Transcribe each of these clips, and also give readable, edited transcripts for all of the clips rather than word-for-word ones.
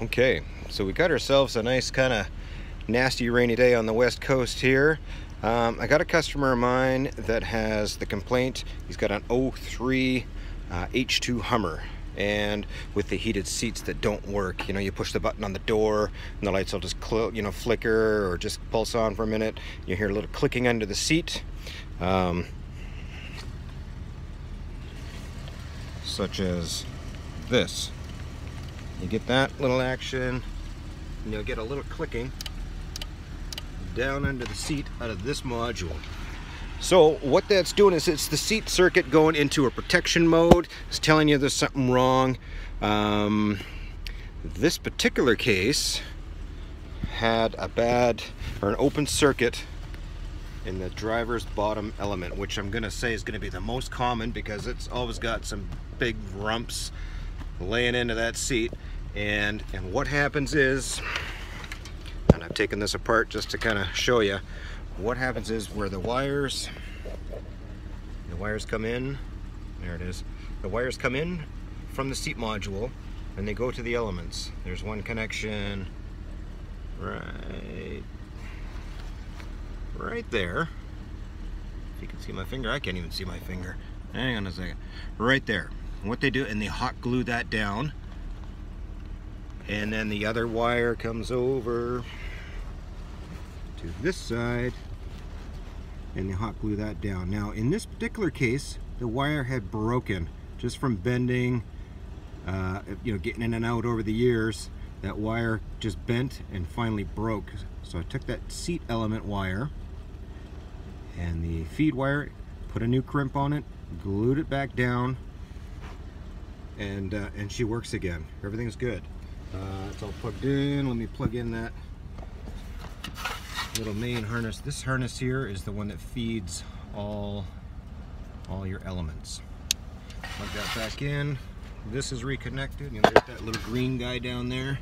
Okay, so we got ourselves a nice kind of nasty rainy day on the west coast here. I got a customer of mine that has the complaint. He's got an 03 H2 Hummer, and with the heated seats that don't work. You push the button on the door and the lights will just flicker or just pulse on for a minute. You hear a little clicking under the seat, such as this. You get that little action, and you'll get a little clicking down under the seat out of this module. So what that's doing is it's the seat circuit going into a protection mode. It's telling you there's something wrong. This particular case had an open circuit in the driver's bottom element, which I'm gonna say is gonna be the most common because it's always got some big rumps laying into that seat. And what happens is, and I've taken this apart just to kind of show you, what happens is where the wires come in, there it is, the wires come in from the seat module and they go to the elements. There's one connection right there. If you can see my finger, I can't even see my finger. Hang on a second. Right there. And what they do, and they hot glue that down, and then the other wire comes over to this side and they hot glue that down. Now in this particular case, the wire had broken just from bending, getting in and out over the years. That wire just bent and finally broke. So I took that seat element wire and the feed wire, put a new crimp on it, glued it back down, and she works again. Everything's good. It's all plugged in. Let me plug in that little main harness. This harness here is the one that feeds all your elements. Plug that back in. This is reconnected. There's that little green guy down there.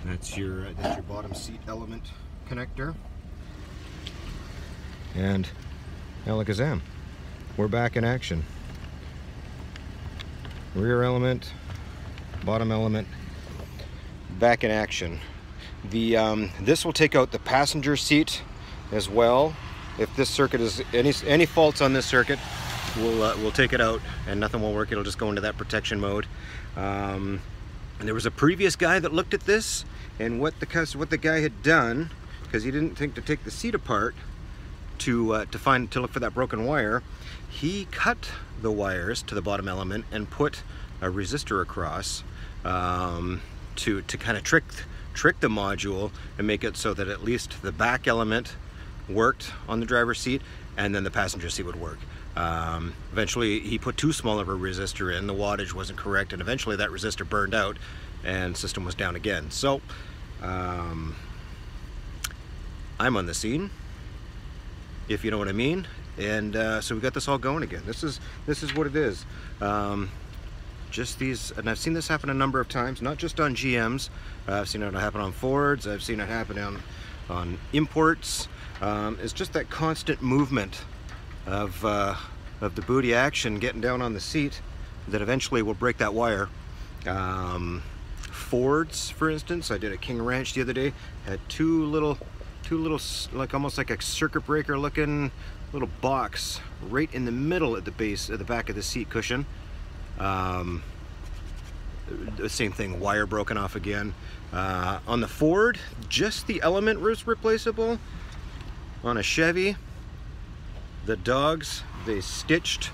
That's your bottom seat element connector. And alakazam, we're back in action. Rear element, bottom element, back in action. This will take out the passenger seat as well. If this circuit is any faults on this circuit, we'll take it out and nothing will work. It'll just go into that protection mode. And there was a previous guy that looked at this, and what the guy had done, because he didn't think to take the seat apart to look for that broken wire, he cut the wires to the bottom element and put a resistor across to kind of trick the module and make it so that at least the back element worked on the driver's seat and then the passenger seat would work. Eventually he put too small of a resistor in, the wattage wasn't correct, and eventually that resistor burned out and system was down again. So I'm on the scene, if you know what I mean, and so we got this all going again. This is what it is. Just these, and I've seen this happen a number of times, not just on GMs. I've seen it happen on Fords. I've seen it happen on imports. It's just that constant movement of the booty action getting down on the seat that eventually will break that wire. Fords, for instance, I did a King Ranch the other day, had two little, like almost like a circuit breaker looking little box right in the middle at the base of the back of the seat cushion. The same thing, wire broken off again. On the Ford, just the element was replaceable. On a Chevy, the dogs, they stitched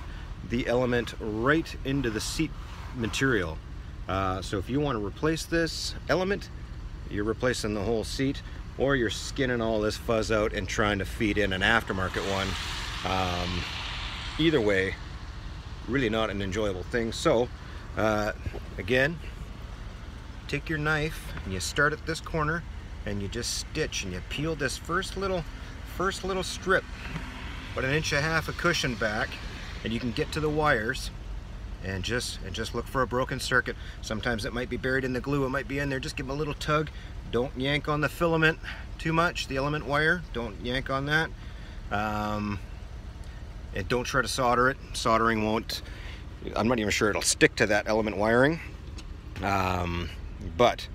the element right into the seat material. So if you want to replace this element, you're replacing the whole seat, or you're skinning all this fuzz out and trying to feed in an aftermarket one. Either way, really not an enjoyable thing. So again, take your knife and you start at this corner and you just stitch and you peel this first little strip, about 1.5 inches of cushion back, and you can get to the wires and just look for a broken circuit. Sometimes it might be buried in the glue, it might be in there. Just give them a little tug. Don't yank on the filament too much, the element wire, don't yank on that. And don't try to solder it. Soldering won't, I'm not even sure it'll stick to that element wiring. But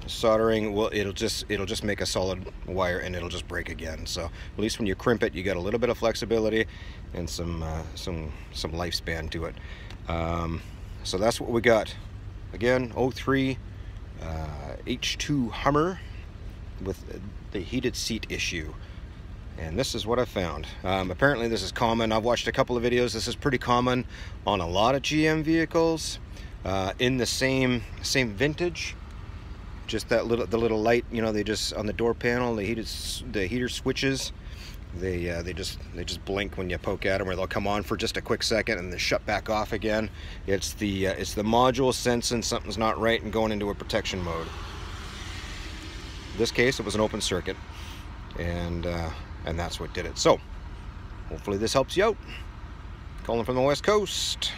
soldering, well, it'll just make a solid wire and it'll just break again. So at least when you crimp it, you got a little bit of flexibility and some lifespan to it. So that's what we got. Again, 03 H2 Hummer with the heated seat issue. And this is what I found. Apparently this is common. I've watched a couple of videos. This is pretty common on a lot of GM vehicles in the same vintage. Just the little light, you know, they just on the door panel, the heater switches, they just blink when you poke at them, or they'll come on for just a quick second and then shut back off again. It's the module sensing something's not right and going into a protection mode. In this case, it was an open circuit, and that's what did it. So hopefully this helps you out. Calling from the West Coast.